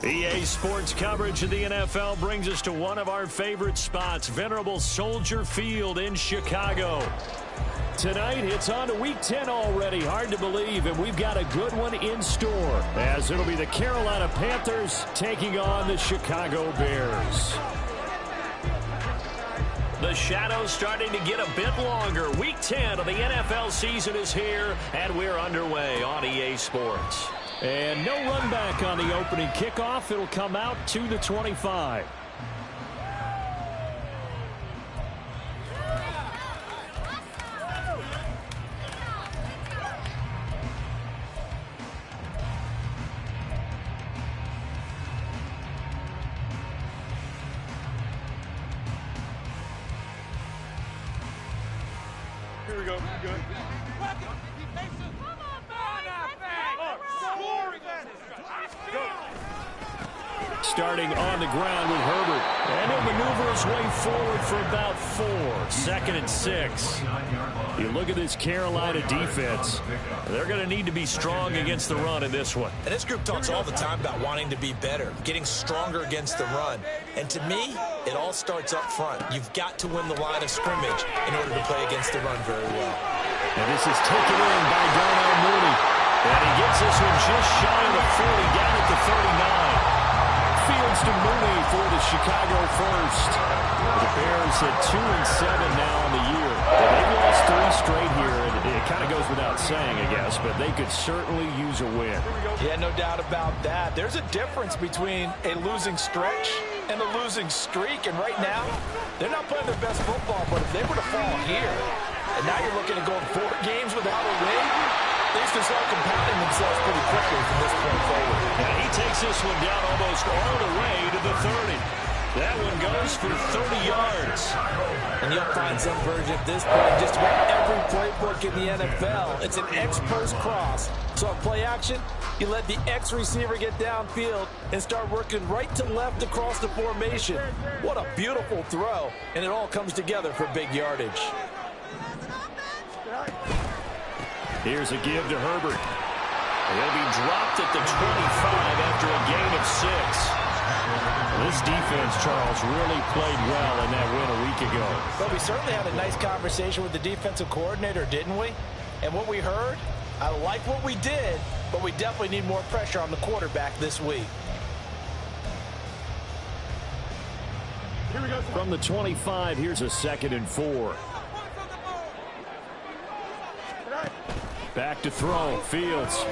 EA Sports coverage of the NFL brings us to one of our favorite spots, venerable Soldier Field in Chicago. Tonight, it's on to Week 10 already. Hard to believe, and we've got a good one in store, as it'll be the Carolina Panthers taking on the Chicago Bears. The shadows starting to get a bit longer. Week 10 of the NFL season is here, and we're underway on EA Sports. And no run back on the opening kickoff. It'll come out to the 25. Here we go. Good. Starting on the ground with Herbert. And he'll maneuver his way forward for about 4. 2nd and 6. You look at this Carolina defense. They're going to need to be strong against the run in this one. And this group talks all the time about wanting to be better, getting stronger against the run. And to me, it all starts up front. You've got to win the line of scrimmage in order to play against the run very well. And this is taken in by Darnell Mooney. And he gets this one just shy of the 40, down at the 39. Fields to Mooney for the Chicago first. The Bears at 2-7 now on the year. They've lost 3 straight here, and it kind of goes without saying, I guess, but they could certainly use a win. Yeah, no doubt about that. There's a difference between a losing stretch and a losing streak, and right now, they're not playing their best football, but if they were to fall here, and now you're looking at going 4 games without a win, things can start compounding themselves pretty quickly from this point forward. And he takes this one down almost all the way to the 30. That one goes for 30 yards. And you'll find some version of this play just about every playbook in the NFL. It's an X-post cross. So at play action, you let the X receiver get downfield and start working right to left across the formation. What a beautiful throw. And it all comes together for big yardage. Here's a give to Herbert. He'll be dropped at the 25 after a gain of 6. This defense, Charles, really played well in that win a week ago. But we certainly had a nice conversation with the defensive coordinator, didn't we? And what we heard, I like what we did, but we definitely need more pressure on the quarterback this week. Here we go. From the 25, here's a 2nd and 4. Back to throw. Fields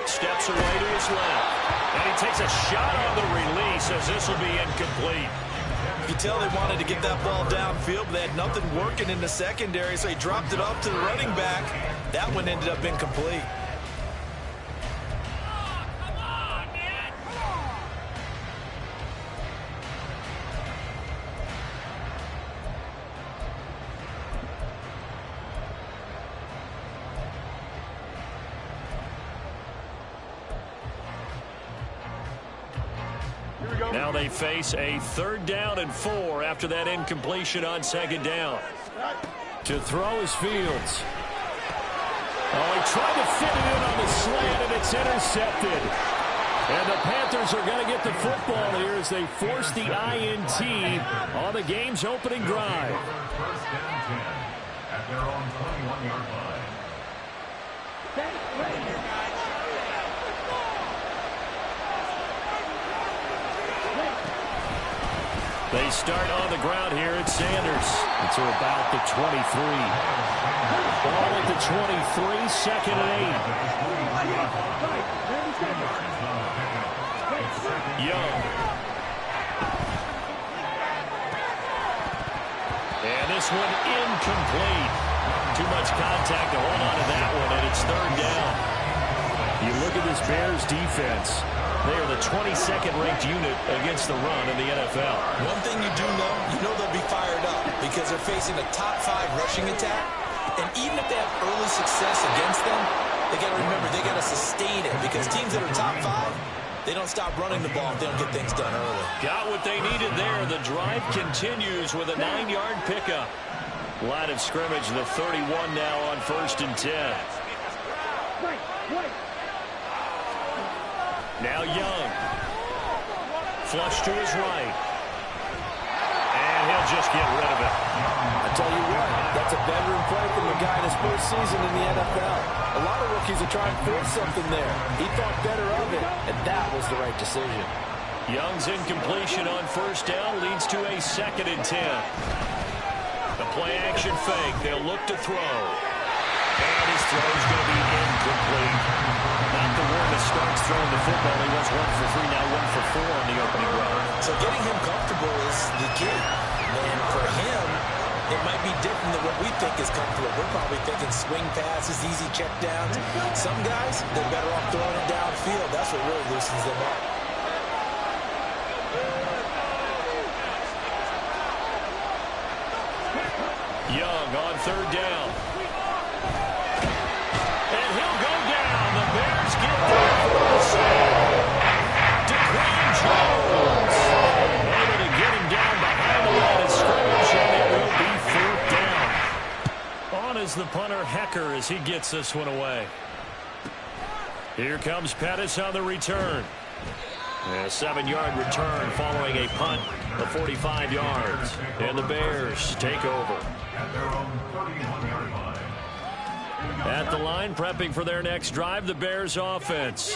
steps away to his left. And he takes a shot on the release as this will be incomplete. You tell they wanted to get that ball downfield, but they had nothing working in the secondary, so he dropped it off to the running back. That one ended up incomplete. Now they face a 3rd down and 4 after that incompletion on 2nd down. To throw is Fields. Oh, he tried to fit it in on the slant, and it's intercepted. And the Panthers are going to get the football here as they force the INT on the game's opening drive. At their own 21-yard line. They start on the ground here at Sanders. It's about the 23. Ball at the 23, 2nd and 8. Young. And this one incomplete. Too much contact to hold on to that one, and it's 3rd down. You look at this Bears defense. They are the 22nd ranked unit against the run in the NFL. One thing you do know, they'll be fired up because they're facing a top 5 rushing attack. And even if they have early success against them, they got to remember they got to sustain it because teams that are top 5, they don't stop running the ball if they don't get things done early. Got what they needed there. The drive continues with a 9-yard pickup. Line of scrimmage, the 31 now on 1st and 10. Now Young. Flush to his right. And he'll just get rid of it. I tell you what, that's a veteran play from a guy in his first season in the NFL. A lot of rookies are trying to force something there. He thought better of it, and that was the right decision. Young's incompletion on 1st down leads to a 2nd and 10. The play-action fake. They'll look to throw. And his throw is going to be incomplete. Not the one that starts throwing the football. He was 1 for 3, now 1 for 4 on the opening drive. So getting him comfortable is the key. And for him, it might be different than what we think is comfortable. We're probably thinking swing passes, easy checkdowns. Some guys, they're better off throwing it downfield. That's what really loosens them up. Young on 3rd down. And he'll go down. The Bears get there for the save. DeQuan Jones able to get him down behind the line of scrimmage, and it will be 4th down. On is the punter Hecker as he gets this one away. Here comes Pettis on the return. A 7-yard return following a punt of 45 yards. And the Bears take over. At the line, prepping for their next drive, the Bears offense.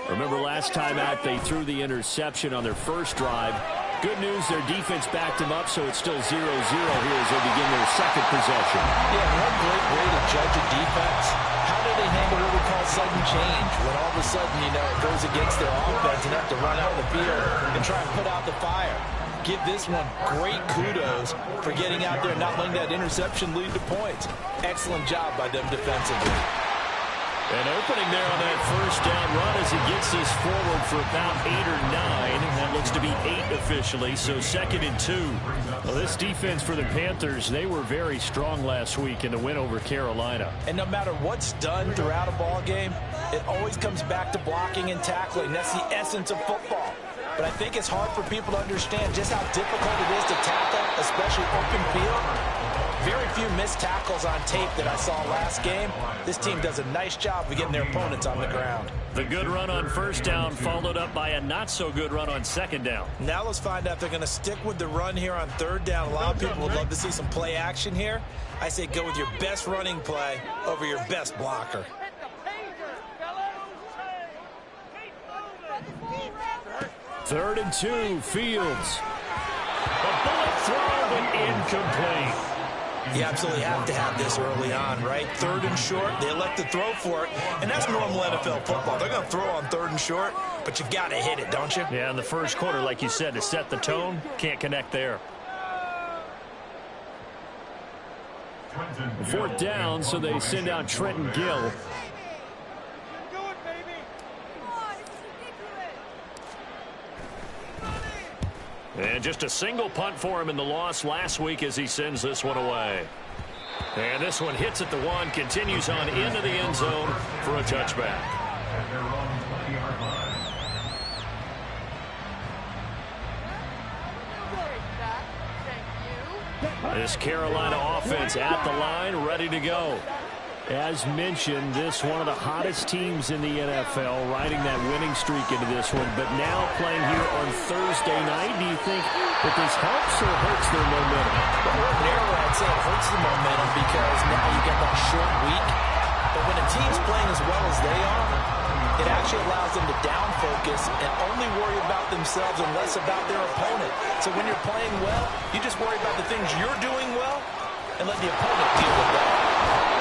Remember last time out, they threw the interception on their first drive. Good news, their defense backed them up, so it's still 0-0 here as they begin their 2nd possession. Yeah, one great way to judge a defense. How do they handle what we call sudden change? When all of a sudden, it goes against their offense and have to run out of the field and try and put out the fire. Give this one great kudos for getting out there and not letting that interception lead to points. Excellent job by them defensively. An opening there on that 1st down run as he gets this forward for about 8 or 9. That looks to be 8 officially, so 2nd and 2. Well, this defense for the Panthers, they were very strong last week in the win over Carolina. And no matter what's done throughout a ball game, it always comes back to blocking and tackling. That's the essence of football. But I think it's hard for people to understand just how difficult it is to tackle, especially open field. Very few missed tackles on tape that I saw last game. This team does a nice job of getting their opponents on the ground. The good run on 1st down followed up by a not-so-good run on 2nd down. Now let's find out if they're going to stick with the run here on 3rd down. A lot of people would love to see some play action here. I say go with your best running play over your best blocker. Third and 2, Fields. A bullet throw, but incomplete. You absolutely have to have this early on, right? 3rd and short, they elect to throw for it, and that's normal NFL football. They're going to throw on 3rd and short, but you got to hit it, don't you? Yeah, in the first quarter, like you said, to set the tone, can't connect there. 4th down, so they send out Trenton Gill. And just a single punt for him in the loss last week as he sends this one away. And this one hits at the 1, continues on into the end zone for a touchback. This Carolina offense at the line, ready to go. As mentioned, this one of the hottest teams in the NFL, riding that winning streak into this one, but now playing here on Thursday night. Do you think that this helps or hurts their momentum? Well, ordinarily, I'd say it hurts the momentum because now you get that short week. But when a team's playing as well as they are, it actually allows them to down focus and only worry about themselves and less about their opponent. So when you're playing well, you just worry about the things you're doing well and let the opponent deal with that.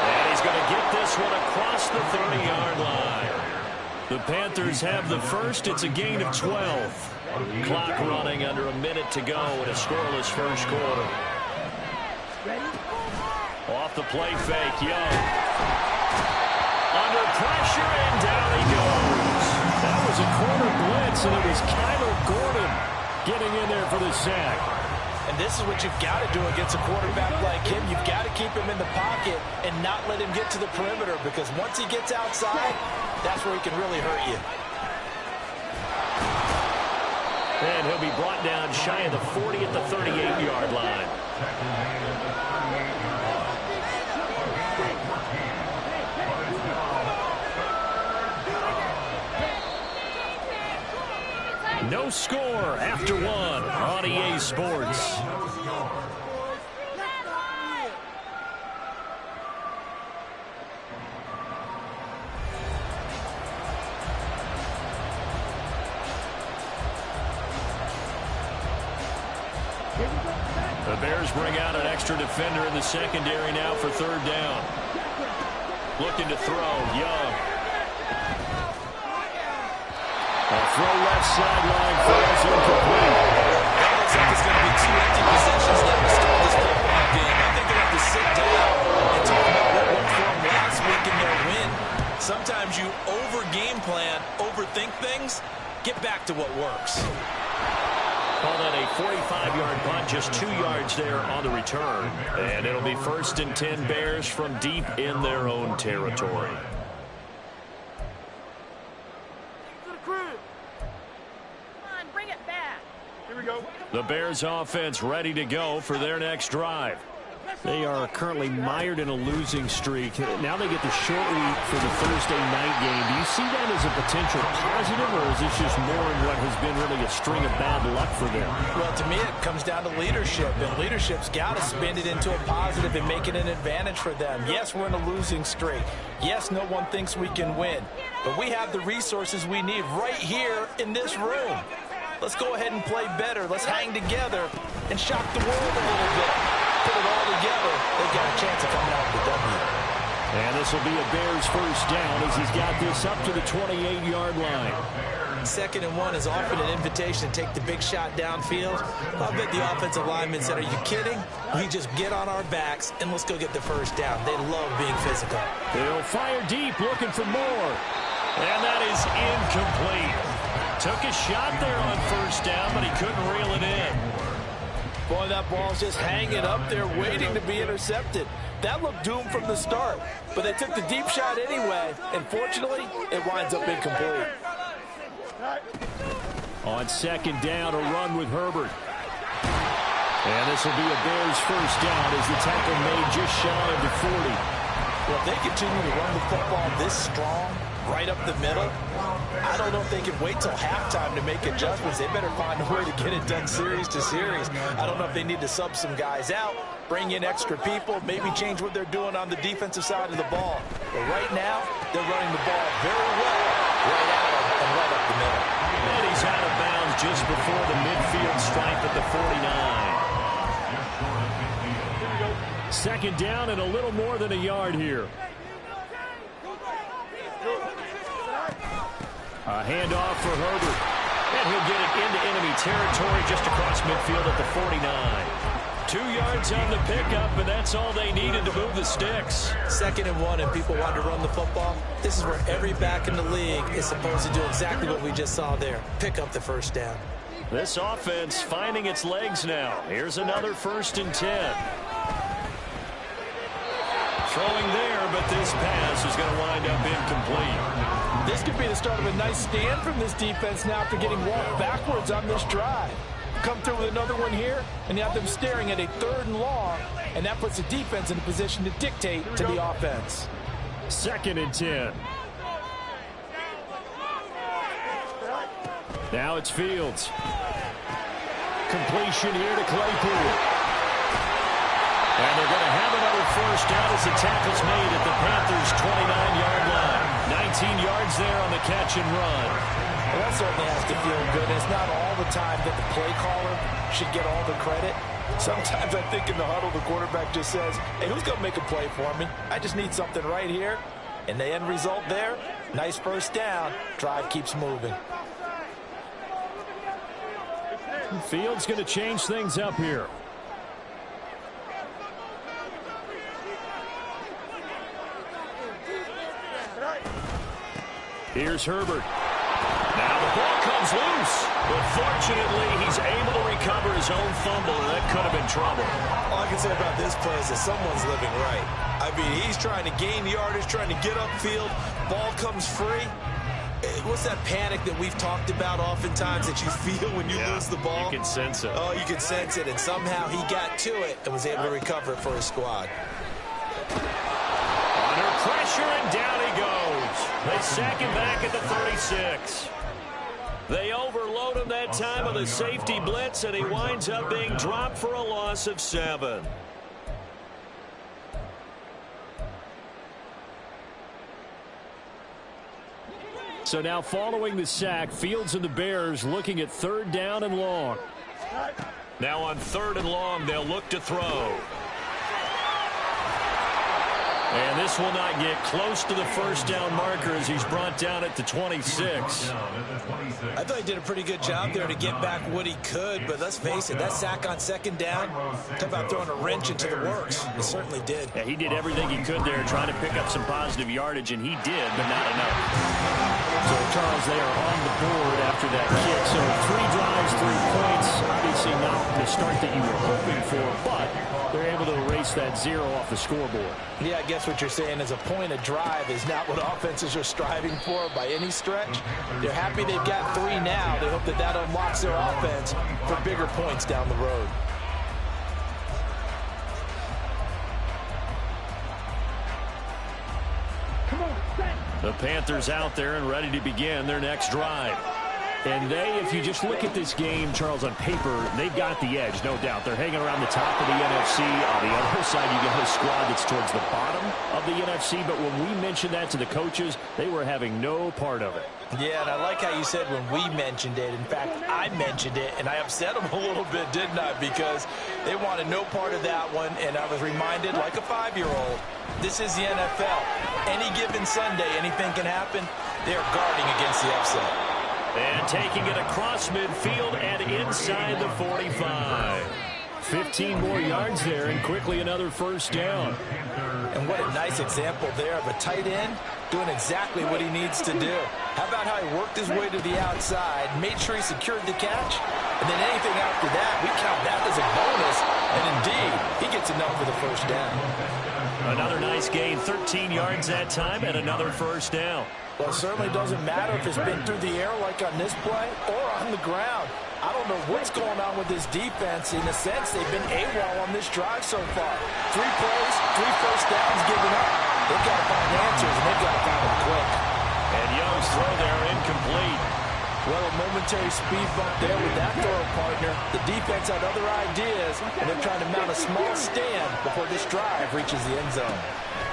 And he's going to get this one across the 30-yard line. The Panthers have the first. It's a gain of 12. Clock running under a minute to go in a scoreless first quarter. Off the play fake, Young. Under pressure, and down he goes. That was was a corner blitz, and it was Kyler Gordon getting in there for the sack. And this is what you've got to do against a quarterback like him. You've got to keep him in the pocket and not let him get to the perimeter, because once he gets outside, that's where he can really hurt you. And he'll be brought down shy of the 40 at the 38-yard line. No score after one on EA Sports. The Bears bring out an extra defender in the secondary now for third down. Looking to throw, Young. A throw left sideline, falls incomplete. That looks like it's going to be 2 empty possessions now to start this football game. I think they have to sit down and talk about what worked for them last week in their win. Sometimes you over-game plan, overthink things. Get back to what works. Call that a 45-yard punt, just 2 yards there on the return. And it'll be 1st and 10 Bears from deep in their own territory. The Bears offense ready to go for their next drive. They are currently mired in a losing streak. Now they get the short week for the Thursday night game. Do you see that as a potential positive, or is this just more in what has been really a string of bad luck for them? Well, to me, it comes down to leadership, and leadership's got to spin it into a positive and make it an advantage for them. Yes, we're in a losing streak. Yes, no one thinks we can win, but we have the resources we need right here in this room. Let's go ahead and play better. Let's hang together and shock the world a little bit. Put it all together. They've got a chance of coming out with the W. And this will be a Bears first down as he's got this up to the 28-yard line. 2nd and 1 is often an invitation to take the big shot downfield. I bet the offensive linemen said, are you kidding? We just get on our backs and let's go get the first down. They love being physical. They'll fire deep, looking for more. And that is incomplete. Took a shot there on first down, but he couldn't reel it in. Boy, that ball's just hanging up there, waiting to be intercepted. That looked doomed from the start, but they took the deep shot anyway, and fortunately, it winds up incomplete. On 2nd down, a run with Herbert. And this will be a Bears first down as the tackle made just shy of the 40. Well, if they continue to run the football this strong, right up the middle, I don't know if they can wait till halftime to make adjustments. They better find a way to get it done series to series. I don't know if they need to sub some guys out, bring in extra people, maybe change what they're doing on the defensive side of the ball. But right now, they're running the ball very well, right at them and right up the middle. And he's out of bounds just before the midfield stripe at the 49. 2nd down and a little more than a yard here. A handoff for Herbert. And he'll get it into enemy territory just across midfield at the 49. 2 yards on the pickup, and that's all they needed to move the sticks. 2nd and 1, and people want to run the football. This is where every back in the league is supposed to do exactly what we just saw there. Pick up the first down. This offense finding its legs now. Here's another 1st and 10. Throwing there, but this pass is going to wind up incomplete. This could be the start of a nice stand from this defense now after getting walked backwards on this drive. Come through with another one here, and you have them staring at a 3rd and long, and that puts the defense in a position to dictate to the offense. 2nd and 10. Now it's Fields. Completion here to Claypool. And they're going to have another first down as the tackle's made at the Panthers' 29-yard line. 19 yards there on the catch and run. Well, that certainly has to feel good. It's not all the time that the play caller should get all the credit. Sometimes I think in the huddle the quarterback just says, hey, who's going to make a play for me? I just need something right here. And the end result there, nice first down. Drive keeps moving. Fields going to change things up here. Here's Herbert. Now the ball comes loose, but fortunately he's able to recover his own fumble, and that could have been trouble. All I can say about this play is that someone's living right. I mean, he's trying to gain yardage, trying to get upfield. Ball comes free. What's that panic that we've talked about oftentimes that you feel when you lose the ball? You can sense it. Oh, you can sense it, and somehow he got to it and was able to recover it for his squad. Under pressure, and down he goes. They sack him back at the 36. They overload him that time with a safety blitz, and he winds up being dropped for a loss of 7. So now following the sack, Fields and the Bears looking at 3rd down and long. Now on 3rd and long, they'll look to throw. And this will not get close to the first down marker as he's brought down at the 26. I thought he did a pretty good job there to get back what he could, but let's face it, that sack on 2nd down, talk about throwing a wrench into the works. It certainly did. Yeah, he did everything he could there trying to pick up some positive yardage, and he did, but not enough. So, Charles, they are on the board after that kick. So 3 drives, 3 points. Obviously not the start that you were hoping for, but they're able to erase that 0 off the scoreboard. Yeah, I guess what you're saying is a point a drive is not what offenses are striving for by any stretch. They're happy they've got 3 now. They hope that that unlocks their offense for bigger points down the road. The Panthers out there and ready to begin their next drive. And they, if you just look at this game, Charles, on paper, they've got the edge, no doubt. They're hanging around the top of the NFC. On the other side, you get a squad that's towards the bottom of the NFC. But when we mentioned that to the coaches, they were having no part of it. Yeah, and I like how you said when we mentioned it. In fact, I mentioned it, and I upset them a little bit, didn't I? Because they wanted no part of that one, and I was reminded, like a 5-year-old, this is the NFL. Any given Sunday, anything can happen. They are guarding against the upset. And taking it across midfield and inside the 45. 15 more yards there, and quickly another first down. And what a nice example there of a tight end doing exactly what he needs to do. How about how he worked his way to the outside, made sure he secured the catch, and then anything after that, we count that as a bonus. And indeed, he gets enough for the first down. Another nice gain, 13 yards that time, and another first down. Well, it certainly doesn't matter if it's been through the air like on this play or on the ground. I don't know what's going on with this defense. In a sense, they've been AWOL on this drive so far. 3 plays, 3 first downs given up. They've got to find answers, and they've got to find them quick. And Young's throw there incomplete. Well, a momentary speed bump there with that throw partner. The defense had other ideas, and they're trying to mount a small stand before this drive reaches the end zone.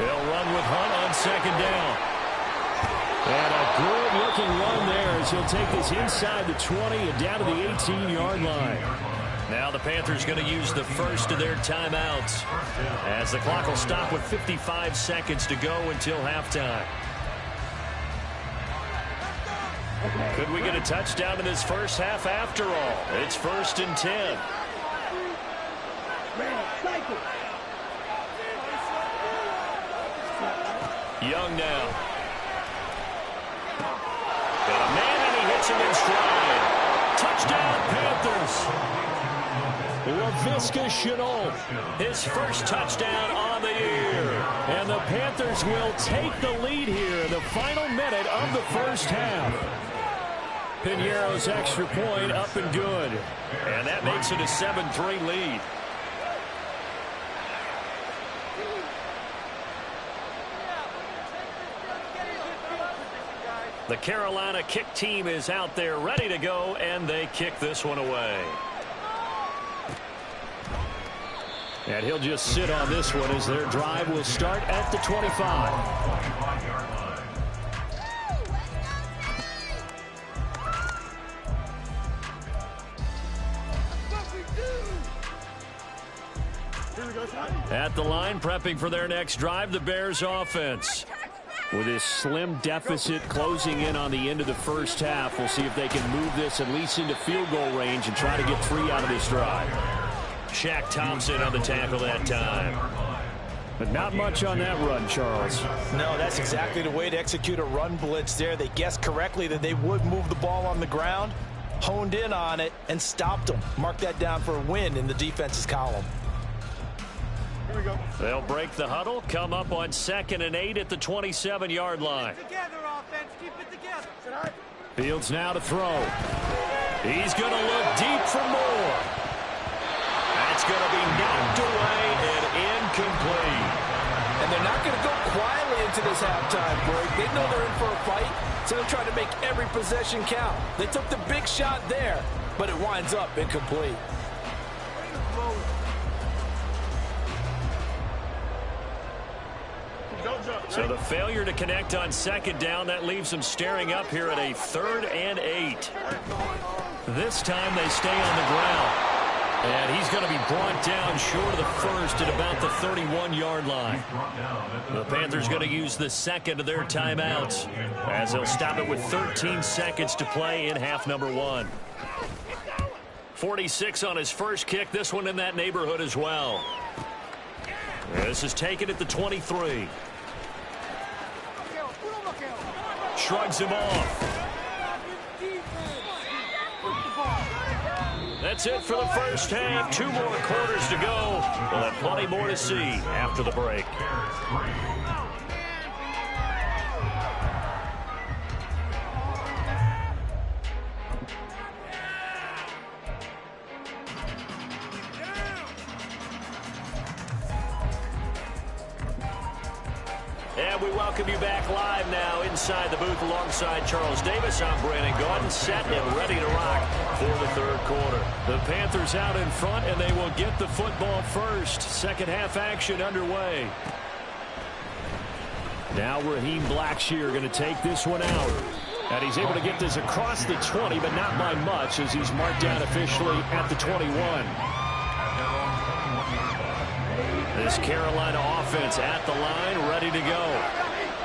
They'll run with Hunt on 2nd down. And a good-looking run there as he'll take this inside the 20 and down to the 18-yard line. Now the Panthers going to use the first of their timeouts as the clock will stop with 55 seconds to go until halftime. Could we get a touchdown in this first half after all? It's 1st and 10. Young now. Got a man, and he hits him in stride. Touchdown, Panthers. LaVisca Chenault, his first touchdown on the year. And the Panthers will take the lead here in the final minute of the first half. Piñeiro's extra point up and good. And that makes it a 7-3 lead. The Carolina kick team is out there ready to go, and they kick this one away. And he'll just sit on this one as their drive will start at the 25. At the line, prepping for their next drive, the Bears offense. With this slim deficit closing in on the end of the first half, we'll see if they can move this at least into field goal range and try to get 3 out of this drive. Shaq Thompson on the tackle that time. But not much on that run, Charles. No, that's exactly the way to execute a run blitz there. They guessed correctly that they would move the ball on the ground, honed in on it, and stopped them. Mark that down for a win in the defense's column. Here we go. They'll break the huddle, come up on 2nd and 8 at the 27-yard line. Together, offense. Keep it together. Fields now to throw. He's going to look deep for more. That's going to be knocked away and incomplete. And they're not going to go quietly into this halftime break. They know they're in for a fight, so they're trying to make every possession count. They took the big shot there, but it winds up incomplete. So the failure to connect on 2nd down, that leaves them staring up here at a 3rd and 8. This time they stay on the ground. And he's going to be brought down short of the first at about the 31-yard line. The Panthers going to use the 2nd of their timeouts as they'll stop it with 13 seconds to play in half number 1. 46 on his first kick. This one in that neighborhood as well. This is taken at the 23. Shrugs him off. That's it for the first half. 2 more quarters to go. We'll have plenty more to see after the break. And we welcome you back live now inside the booth alongside Charles Davis. I'm Brandon Gordon, set and ready to rock for the 3rd quarter. The Panthers out in front, and they will get the football first. Second half action underway. Now Raheem Blackshear going to take this one out. And he's able to get this across the 20, but not by much as he's marked down officially at the 21. This Carolina offense at the line, ready to go.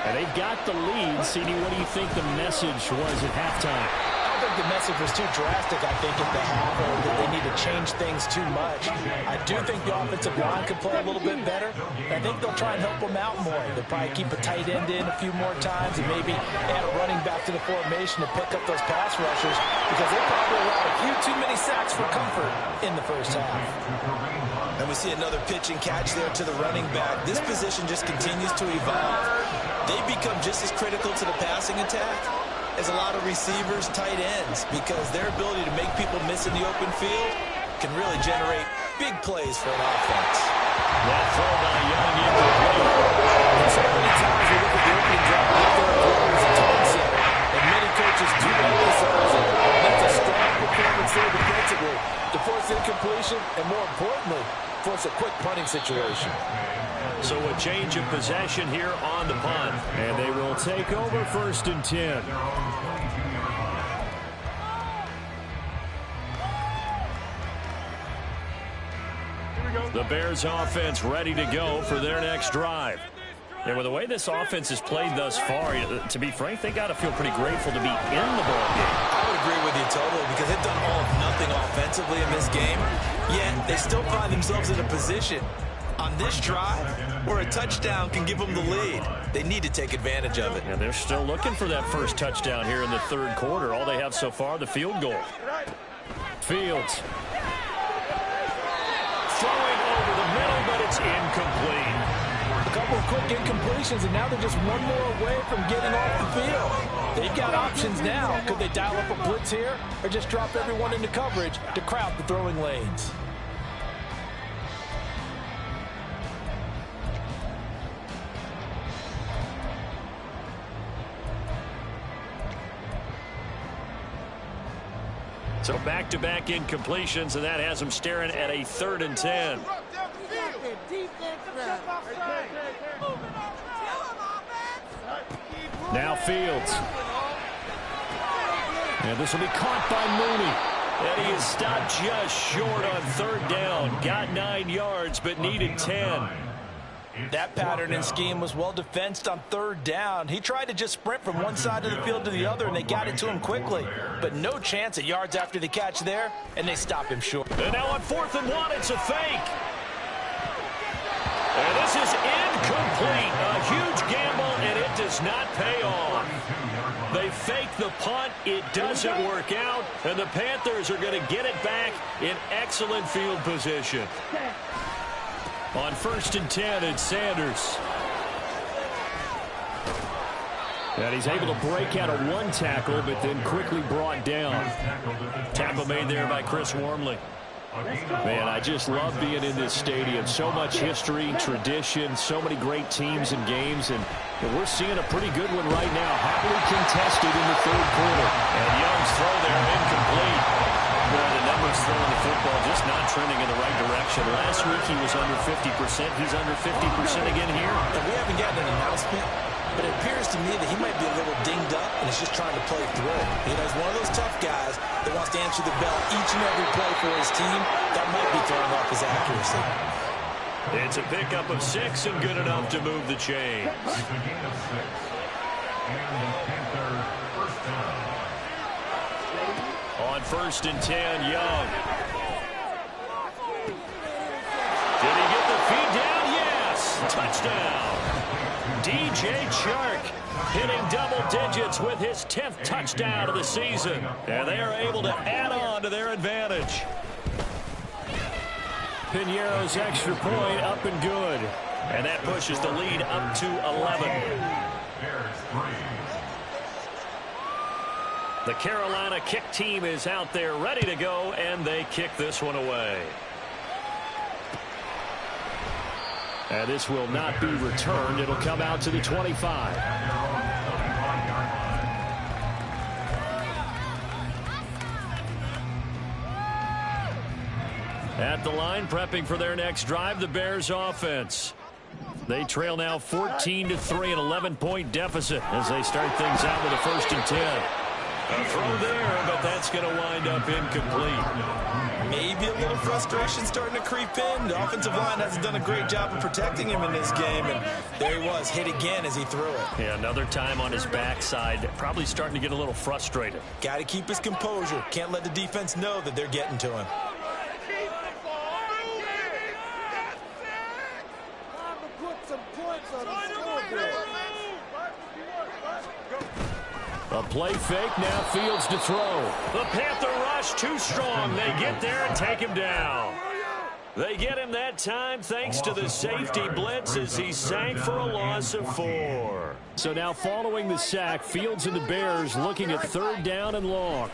And they've got the lead. CD, what do you think the message was at halftime? I don't think the message was too drastic, I think, at the half, or that they need to change things too much. I do think the offensive line could play a little bit better. I think they'll try and help them out more. They'll probably keep a tight end in a few more times and maybe add a running back to the formation to pick up those pass rushers because they probably allowed a few too many sacks for comfort in the first half. And we see another pitch and catch there to the running back. This position just continues to evolve. They become just as critical to the passing attack as a lot of receivers, tight ends, because their ability to make people miss in the open field can really generate big plays for an offense. That throw by Young incomplete. And so many times we look at the opening drive and there are players a tone setter, and many coaches do emphasize it. That's a strong performance there defensively to force incompletion and, more importantly, force a quick punting situation. So a change of possession here on the punt. And they will take over 1st and 10. The Bears offense ready to go for their next drive. And with the way this offense has played thus far, to be frank, they got to feel pretty grateful to be in the ball game. I would agree with you totally because they've done all of nothing offensively in this game, yet they still find themselves in a position on this drive where a touchdown can give them the lead. They need to take advantage of it. And they're still looking for that first touchdown here in the 3rd quarter. All they have so far, the field goal. Fields. Throwing over the middle, but it's incomplete. A couple of quick incompletions, and now they're just one more away from getting off the field. They've got options now. Could they dial up a blitz here or just drop everyone into coverage to crowd the throwing lanes? So back-to-back incompletions, and that has them staring at a 3rd and 10. Now Fields. And this will be caught by Mooney. And he is stopped just short on 3rd down. Got 9 yards, but needed 10. That pattern and scheme was well defensed on 3rd down. He tried to just sprint from one side of the field to the other, and they got it to him quickly. But no chance at yards after the catch there, and they stop him short. And now on 4th and 1, it's a fake. And this is incomplete. A huge gamble, and it does not pay off. They fake the punt. It doesn't work out, and the Panthers are going to get it back in excellent field position. On 1st and 10, it's Sanders. And he's able to break out of one tackle, but then quickly brought down. Tackle made there by Chris Wormley. Man, I just love being in this stadium. So much history, tradition, so many great teams and games, and we're seeing a pretty good one right now. Happily contested in the 3rd quarter. And Young's throw there incomplete. Well, the numbers throwing the football just not trending in the right direction. Last week he was under 50%. He's under 50% again here. And we haven't gotten an announcement, but it appears to me that he might be a little dinged up and is just trying to play through. You know, he's one of those tough guys that wants to answer the bell each and every play for his team. That might be throwing off his accuracy. It's a pickup of 6 and good enough to move the chains. On 1st and 10, Young. Did he get the feed down? Yes! Touchdown! DJ Chark hitting double digits with his 10th touchdown of the season. And they are able to add on to their advantage. Piñeiro's extra point up and good. And that pushes the lead up to 11. The Carolina kick team is out there ready to go, and they kick this one away. And this will not be returned. It'll come out to the 25. At the line, prepping for their next drive, the Bears offense. They trail now 14-3, an 11-point deficit as they start things out with a 1st and 10. A throw there, but that's going to wind up incomplete. Maybe a little frustration starting to creep in. The offensive line hasn't done a great job of protecting him in this game, and there he was, hit again as he threw it. Yeah, another time on his backside, probably starting to get a little frustrated. Got to keep his composure. Can't let the defense know that they're getting to him. A play fake, now Fields to throw. The Panther rush too strong. They get there and take him down. They get him that time thanks to the safety blitz as he sank for a loss of 4. So now following the sack, Fields and the Bears looking at 3rd down and long.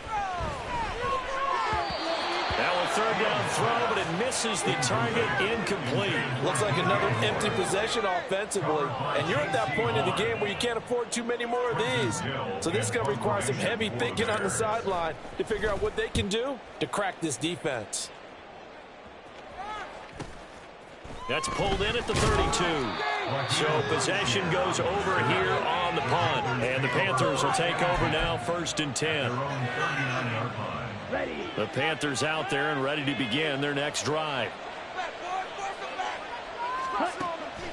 Now a 3rd down throw, but it misses the target, incomplete. Looks like another empty possession offensively. And you're at that point in the game where you can't afford too many more of these. So this is going to require some heavy thinking on the sideline to figure out what they can do to crack this defense. That's pulled in at the 32. So possession goes over here on the punt. And the Panthers will take over now, 1st and 10. The Panthers out there and ready to begin their next drive.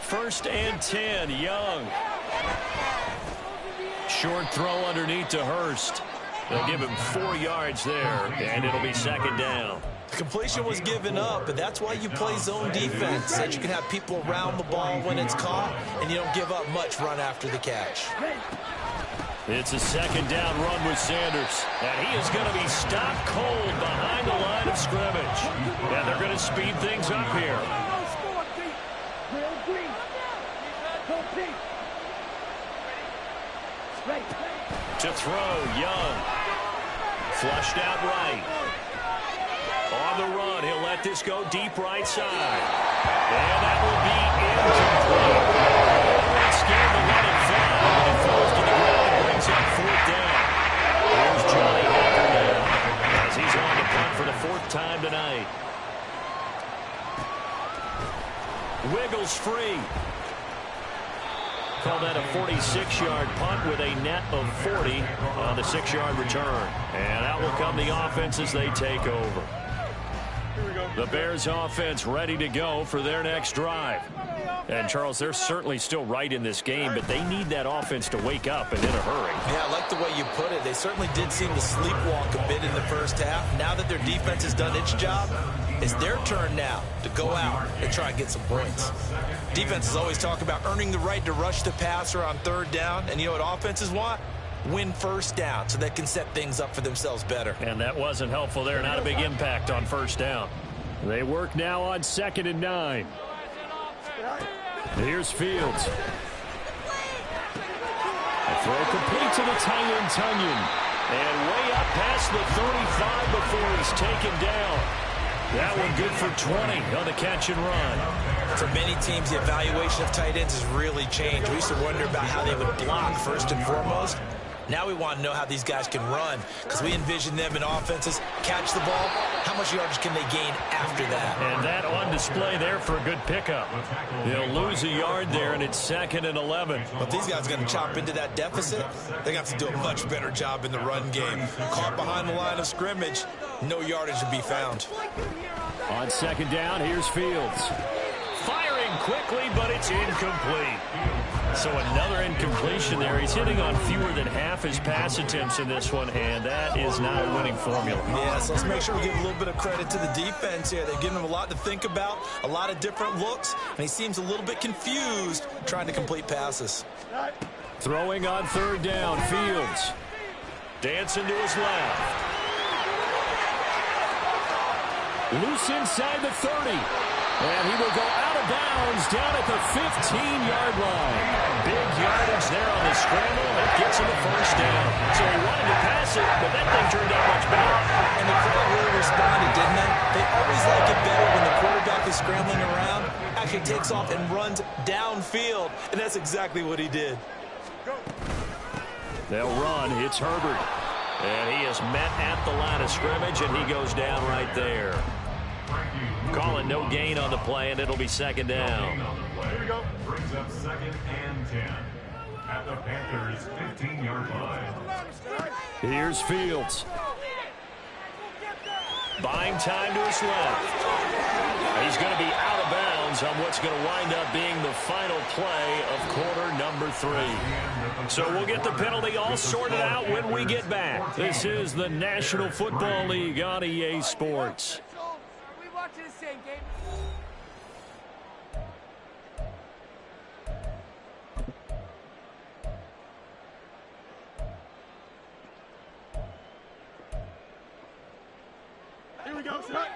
1st and 10, Young. Short throw underneath to Hurst. They'll give him 4 yards there, and it'll be 2nd down. The completion was given up, but that's why you play zone defense, so that you can have people around the ball when it's caught, and you don't give up much run after the catch. It's a 2nd down run with Sanders, and he is going to be stopped cold behind the line of scrimmage. And they're going to speed things up here. To throw, Young. Flushed out right. On the run, he'll let this go deep right side. And that will be incomplete. Scared to let it fly, but it falls to the ground and brings up 4th down. Here's Johnny Hacker now, as he's on the punt for the 4th time tonight. Wiggles free. Call that a 46-yard punt with a net of 40 on the 6-yard return. And out will come the offense as they take over. The Bears offense ready to go for their next drive. And, Charles, they're certainly still right in this game, but they need that offense to wake up and in a hurry. Yeah, I like the way you put it. They certainly did seem to sleepwalk a bit in the first half. Now that their defense has done its job, It's their turn now to go out and try and get some points. Defenses always talk about earning the right to rush the passer on third down. And you know what offenses want? Win first down so they can set things up for themselves better. And that wasn't helpful there. Not a big impact on first down. They work now on 2nd and 9. Here's Fields. A throw complete to the tight end, Tunyon. And way up past the 35 before he's taken down. That one good for 20 on the catch and run. For many teams, the evaluation of tight ends has really changed. We used to wonder about how they would block first and foremost. Now we want to know how these guys can run, because we envision them in offenses catch the ball. How much yardage can they gain after that? And that on display there for a good pickup. They'll lose a yard there, and it's 2nd and 11. But these guys are going to chop into that deficit. They got to do a much better job in the run game. Caught behind the line of scrimmage, no yardage to be found. On 2nd down, here's Fields. Firing quickly, but it's incomplete. So another incompletion there. He's hitting on fewer than half his pass attempts in this one, and that is not a winning formula. Yeah, so let's make sure we give a little bit of credit to the defense here. They've given him a lot to think about, a lot of different looks, and he seems a little bit confused trying to complete passes. Throwing on 3rd down, Fields. Dancing to his left. Loose inside the 30. And he will go out of bounds down at the 15-yard line. Big yardage there on the scramble. It gets him the first down. So he wanted to pass it, but that thing turned out much better. And the crowd really responded, didn't they? They always like it better when the quarterback is scrambling around, actually takes off and runs downfield. And that's exactly what he did. They'll run. It's Herbert. And he is met at the line of scrimmage, and he goes down right there. Calling no gain on the play, and it'll be 2nd down. Here we go. Brings up 2nd and 10 at the Panthers' 15-yard line. Here's Fields. Buying time to his left. He's going to be out of bounds on what's going to wind up being the final play of quarter number 3. So we'll get the penalty all sorted out when we get back. This is the National Football League on EA Sports. Watching the same game. Here we go, son.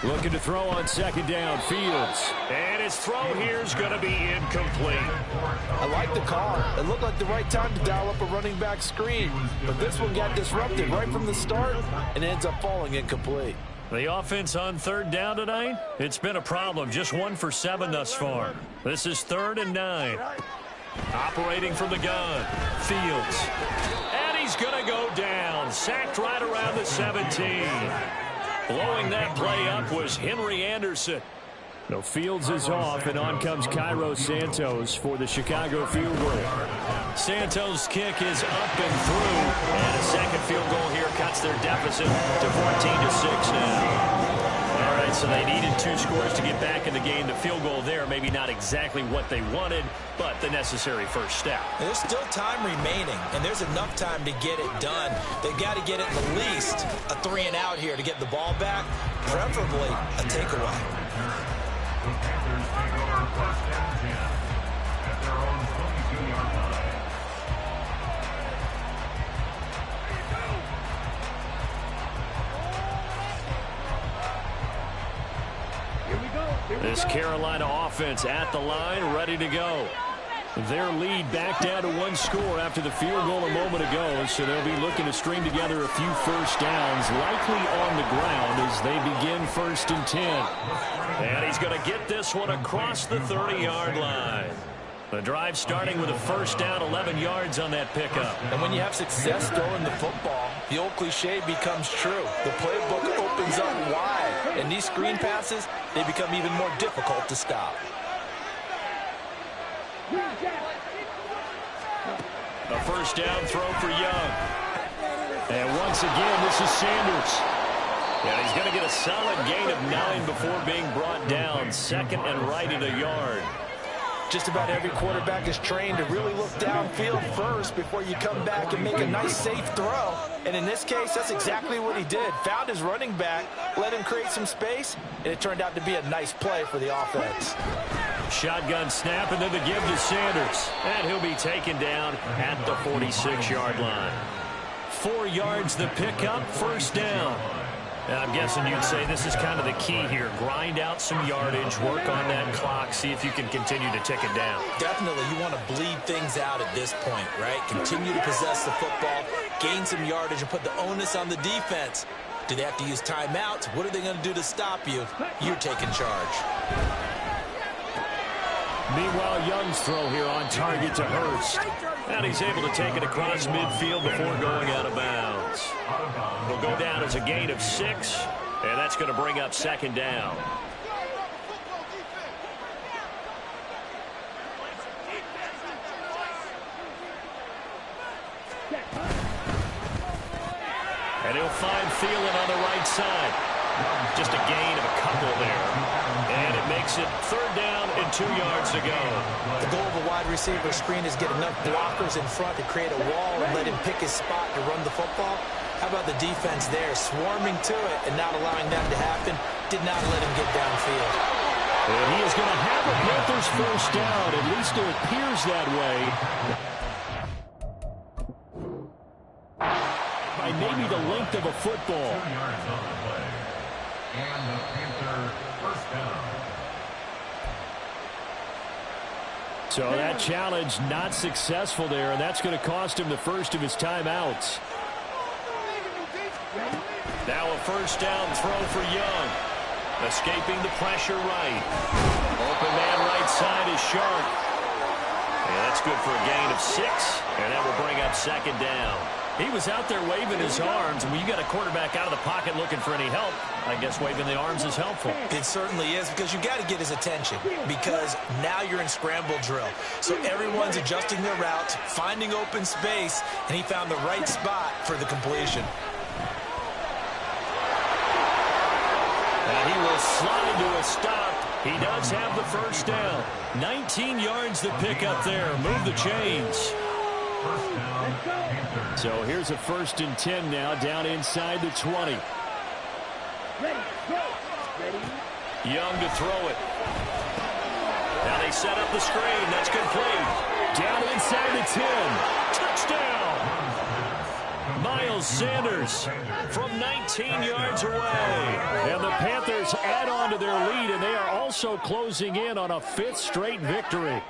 Looking to throw on 2nd down, Fields. And his throw here is going to be incomplete. I like the call. It looked like the right time to dial up a running back screen. But this one got disrupted right from the start and ends up falling incomplete. The offense on 3rd down tonight, it's been a problem. Just 1 for 7 thus far. This is 3rd and 9. Operating from the gun, Fields. And he's going to go down. Sacked right around the 17. Blowing that play up was Henry Anderson. No, Fields is off, and on comes Cairo Santos for the Chicago field goal. Santos' kick is up and through, and a second field goal here cuts their deficit to 14-6 now. All right, so they needed 2 scores to get back in the game. The field goal there, maybe not exactly what they wanted, but the necessary first step. There's still time remaining, and there's enough time to get it done. They've got to get it at least a 3 and out here to get the ball back, preferably a takeaway. The Panthers take over 1st and 10 at their own 22-yard line. This Carolina offense at the line, ready to go. Their lead back down to 1 score after the field goal a moment ago, so they'll be looking to string together a few first downs, likely on the ground as they begin 1st and 10. And he's going to get this one across the 30-yard line. The drive starting with a first down, 11 yards on that pickup. And when you have success throwing the football, the old cliche becomes true. The playbook opens up wide, and these screen passes, they become even more difficult to stop. A first down throw for Young. And once again, this is Sanders. And he's going to get a solid gain of 9 before being brought down. 2nd and right at a yard. Just about every quarterback is trained to really look downfield first before you come back and make a nice, safe throw. And in this case, that's exactly what he did. Found his running back, let him create some space, and it turned out to be a nice play for the offense. Shotgun snap, and then the give to Sanders. And he'll be taken down at the 46-yard line. 4 yards the pickup, first down. Now, I'm guessing you'd say this is kind of the key here. Grind out some yardage, work on that clock, see if you can continue to tick it down. Definitely, you want to bleed things out at this point, right? Continue to possess the football, gain some yardage, and put the onus on the defense. Do they have to use timeouts? What are they going to do to stop you? You're taking charge. Meanwhile, Young's throw here on target to Hurst. And he's able to take it across midfield before going out of bounds. He'll go down as a gain of 6, and that's going to bring up second down. And he'll find Thielen on the right side. Just a gain of a couple there. And it makes it third down and 2 yards to go. The goal of a wide receiver screen is get enough blockers in front to create a wall and let him pick his spot to run the football. How about the defense there, swarming to it and not allowing that to happen? Did not let him get downfield. And he is going to have a Panthers first down. At least it appears that way. By maybe the length of a football. 2 yards on the play. And the Panther first down. So that challenge not successful there, and that's going to cost him the first of his timeouts. Now a first down throw for Young. Escaping the pressure right. Open man right side is Sharp. And that's good for a gain of 6, and that will bring up second down. He was out there waving his arms, and when you got a quarterback out of the pocket looking for any help, I guess waving the arms is helpful. It certainly is, because you got to get his attention, because now you're in scramble drill. So everyone's adjusting their routes, finding open space, and he found the right spot for the completion. And he will slide to a stop. He does have the first down. 19 yards the pickup there. Move the chains. First down, Panthers. So here's a 1st and 10 now, down inside the 20. Young to throw it. Now they set up the screen. That's complete. Down inside the 10. Touchdown. Miles Sanders from 19 yards away. And the Panthers add on to their lead, and they are also closing in on a 5th straight victory.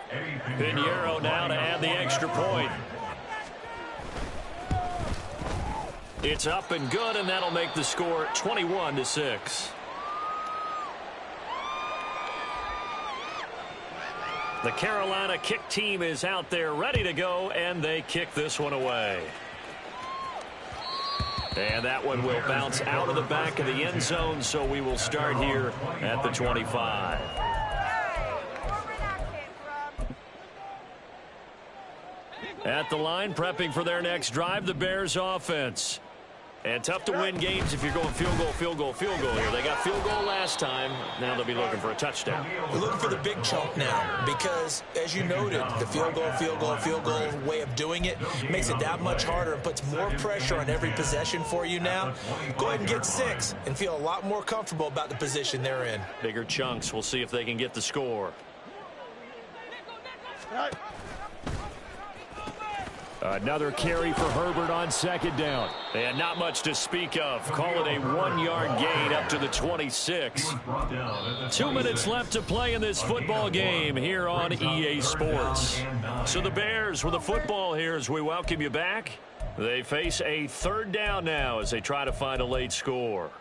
Pinheiro now to add the extra point. It's up and good, and that'll make the score 21-6. The Carolina kick team is out there ready to go, and they kick this one away. And that one will bounce out of the back of the end zone, so we will start here at the 25. At the line, prepping for their next drive, the Bears offense. And tough to win games if you're going field goal, field goal, field goal here. They got field goal last time. Now they'll be looking for a touchdown. We're looking for the big chunk now because, as you noted, the field goal way of doing it makes it that much harder and puts more pressure on every possession for you now. Go ahead and get 6 and feel a lot more comfortable about the position they're in. Bigger chunks. We'll see if they can get the score. Another carry for Herbert on second down. And not much to speak of. Call it a 1-yard gain up to the 26. 2 minutes left to play in this football game here on EA Sports. So the Bears with the football here as we welcome you back. They face a third down now as they try to find a late score.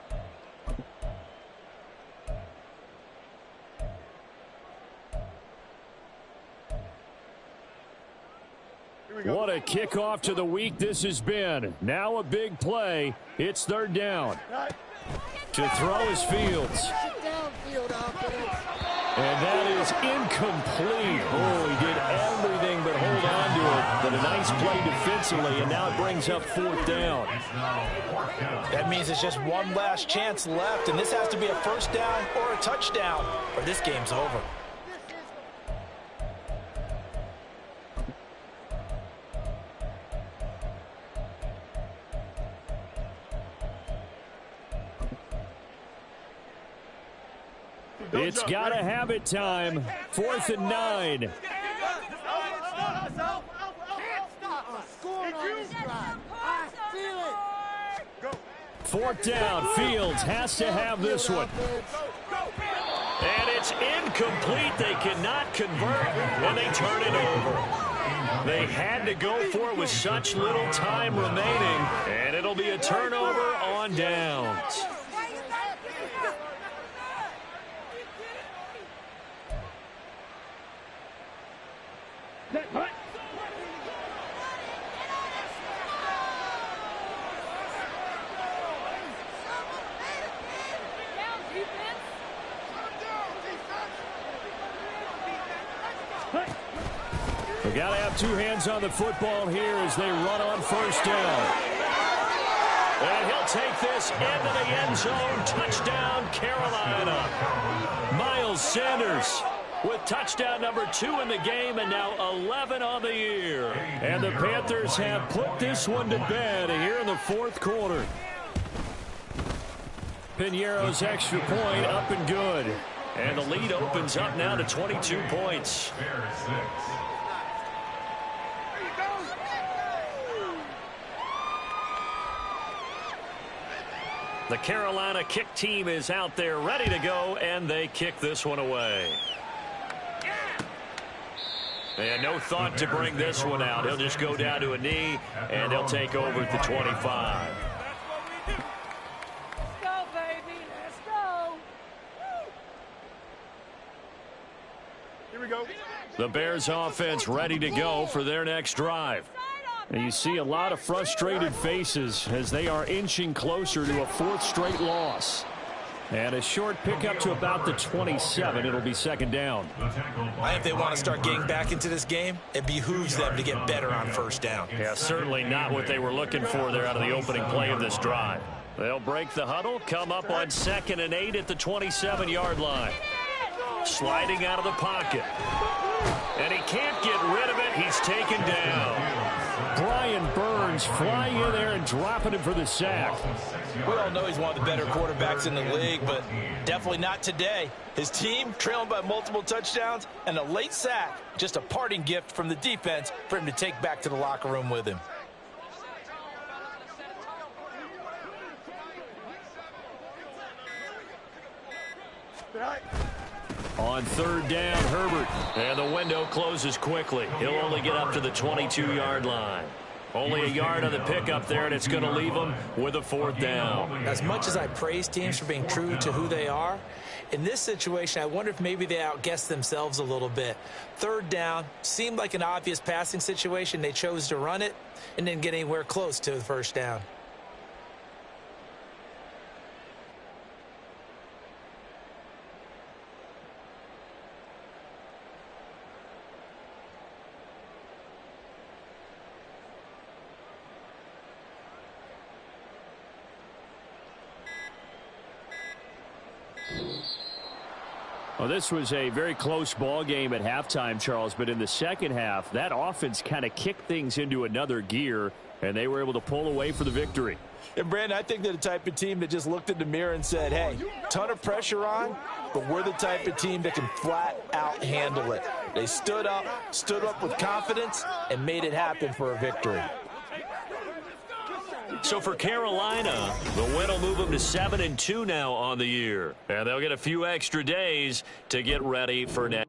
What a kickoff to the week this has been. Now a big play. It's third down. To throw is Fields. And that is incomplete. Oh, he did everything but hold on to it. But a nice play defensively, and now it brings up 4th down. That means it's just one last chance left, and this has to be a first down or a touchdown, or this game's over. It's got to have it time. 4th and 9. Fourth down. Fields has to have this one. And it's incomplete. They cannot convert, and they turn it over. They had to go for it with such little time remaining, and it'll be a turnover on downs. We got to have two hands on the football here as they run on first down. And he'll take this into the end zone. Touchdown, Carolina. Miles Sanders with touchdown number 2 in the game, and now 11 on the year. And the Panthers have put this one to bed here in the 4th quarter. Piñeiro's extra point up and good. And the lead opens up now to 22 points. The Carolina kick team is out there ready to go, and they kick this one away. And no thought to bring this one out. He'll just go down to a knee, and they'll take over at the 25. Let's go, baby. Let's go. Here we go. The Bears offense ready to go for their next drive. And you see a lot of frustrated faces as they are inching closer to a 4th straight loss. And a short pickup to about the 27. It'll be 2nd down. I think they want to start getting back into this game. It behooves them to get better on first down. Yeah, certainly not what they were looking for there out of the opening play of this drive. They'll break the huddle, come up on 2nd and 8 at the 27-yard line. Sliding out of the pocket. And he can't get rid of it. He's taken down. Brian Burns flying in there and dropping him for the sack. We all know he's one of the better quarterbacks in the league, but definitely not today. His team trailing by multiple touchdowns and a late sack. Just a parting gift from the defense for him to take back to the locker room with him. On 3rd down, Herbert. And the window closes quickly. He'll only get up to the 22-yard line. Only a yard on the pickup there, and it's going to leave him with a 4th down. As much as I praise teams for being true to who they are, in this situation, I wonder if maybe they outguessed themselves a little bit. 3rd down seemed like an obvious passing situation. They chose to run it and didn't get anywhere close to the 1st down. Well, this was a very close ball game at halftime, Charles, but in the second half, that offense kind of kicked things into another gear, and they were able to pull away for the victory. And, Brandon, I think they're the type of team that just looked in the mirror and said, hey, ton of pressure on, but we're the type of team that can flat out handle it. They stood up with confidence, and made it happen for a victory. So for Carolina, the win will move them to 7-2 now on the year. And they'll get a few extra days to get ready for next.